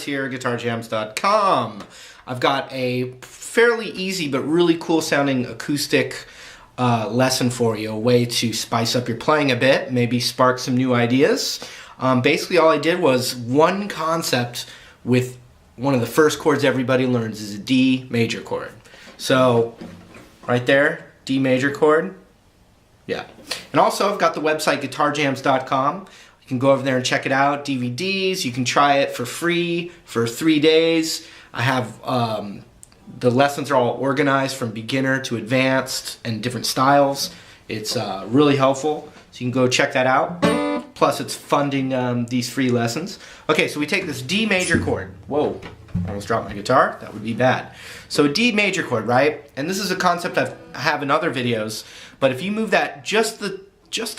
Roberts here, GuitarJams.com. I've got a fairly easy but really cool sounding acoustic lesson for you, a way to spice up your playing a bit, maybe spark some new ideas. Basically all I did was one concept with one of the first chords everybody learns is a D major chord. So right there, D major chord. Yeah. And also I've got the website GuitarJams.com. You can go over there and check it out. DVDs, you can try it for free for 3 days. I have the lessons are all organized from beginner to advanced and different styles. It's really helpful, so you can go check that out. Plus it's funding these free lessons. Okay, so we take this D major chord. Whoa, almost dropped my guitar. That would be bad. So a D major chord, right? And this is a concept I have in other videos, but if you move that, just the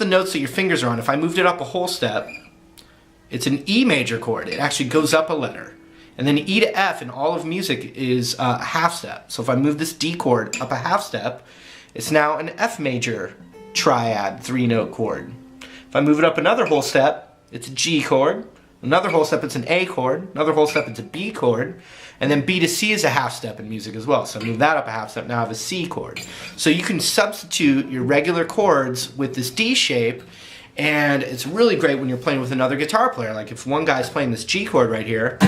notes that your fingers are on, if I moved it up a whole step, it's an E major chord. It actually goes up a letter. And then E to F in all of music is a half step. So if I move this D chord up a half step, it's now an F major triad 3-note chord. If I move it up another whole step, it's a G chord. Another whole step, it's an A chord. Another whole step, it's a B chord. And then B to C is a half step in music as well. So I move that up a half step, now I have a C chord. So you can substitute your regular chords with this D shape, and it's really great when you're playing with another guitar player. Like if one guy's playing this G chord right here,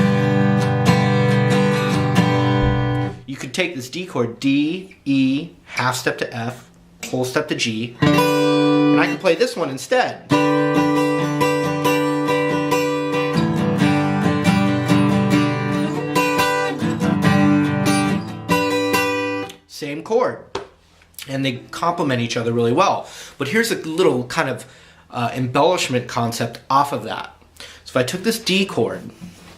you could take this D chord, D, E, half step to F, whole step to G, and I can play this one instead. Same chord, and they complement each other really well. But here's a little kind of embellishment concept off of that. So if I took this D chord,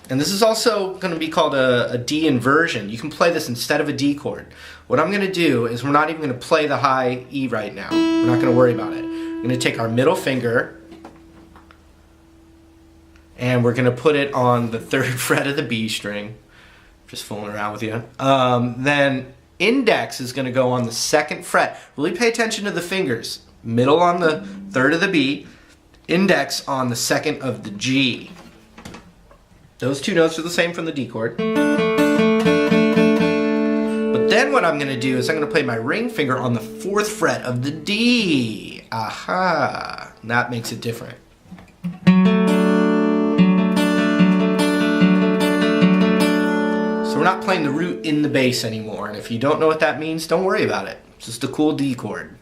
and this is also going to be called a D inversion. You can play this instead of a D chord. What I'm going to do is we're not even going to play the high E right now. We're not going to worry about it. We're going to take our middle finger and we're going to put it on the 3rd fret of the B string. Just fooling around with you. Then index is going to go on the 2nd fret. Really pay attention to the fingers. Middle on the 3rd of the B, index on the 2nd of the G. Those two notes are the same from the D chord. But then what I'm going to do is I'm going to play my ring finger on the 4th fret of the D. Aha! That makes it different. So we're not playing the root in the bass anymore, and if you don't know what that means, don't worry about it. It's just a cool D chord.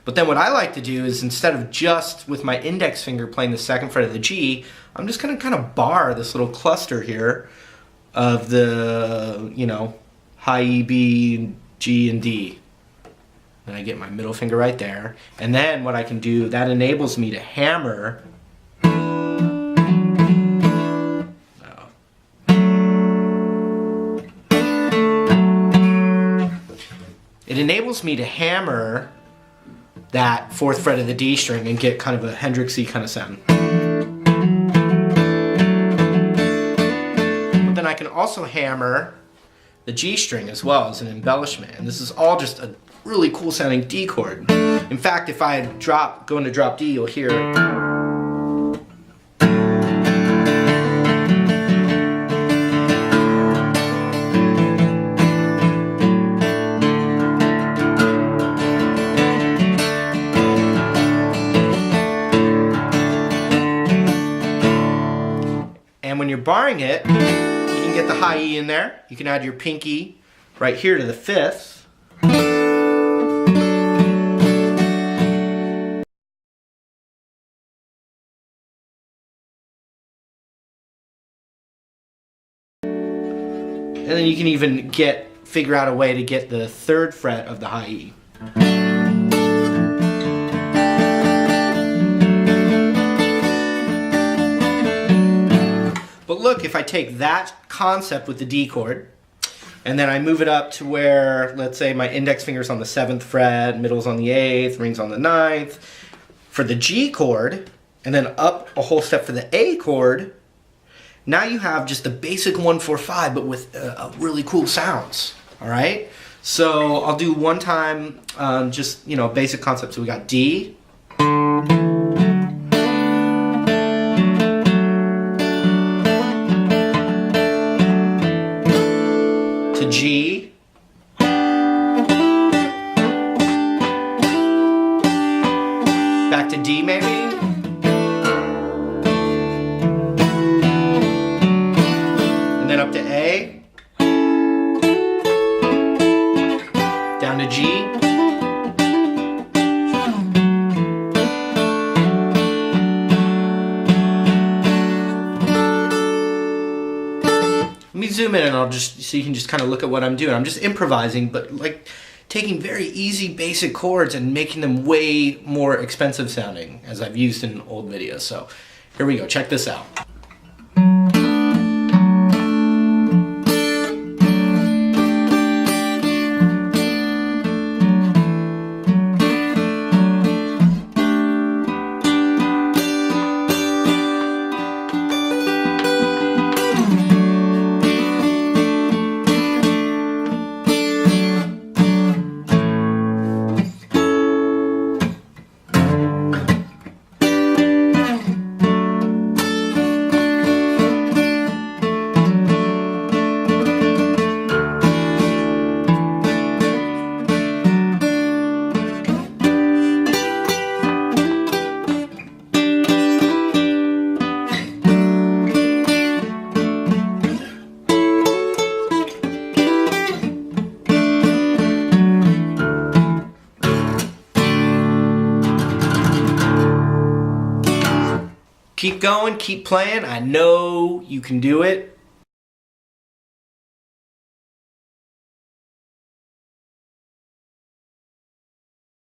But then what I like to do is, instead of just with my index finger playing the 2nd fret of the G, I'm just going to kind of bar this little cluster here of the, you know, high E, B, G, and D. Then I get my middle finger right there. And then what I can do, that enables me to hammer. It enables me to hammer that 4th fret of the D string and get kind of a Hendrixy kind of sound. But then I can also hammer the G string as well as an embellishment, and this is all just a really cool sounding D chord. In fact, if I go into drop D, you'll hear when you're barring it, you can get the high E in there. You can add your pinky right here to the 5th. And then you can even figure out a way to get the 3rd fret of the high E. But look, if I take that concept with the D chord, and then I move it up to where, let's say my index finger's on the 7th fret, middle's on the 8th, ring's on the 9th, for the G chord, and then up a whole step for the A chord, now you have just the basic 1-4-5, but with really cool sounds, all right? So I'll do one time, just, you know, basic concept. So we got D, to G, back to D maybe, and then up to A, down to G, let me zoom in and I'll just, so you can just kind of look at what I'm doing. I'm just improvising, but like taking very easy basic chords and making them way more expensive sounding, as I've used in old videos. So here we go, check this out. Keep going, keep playing. I know you can do it.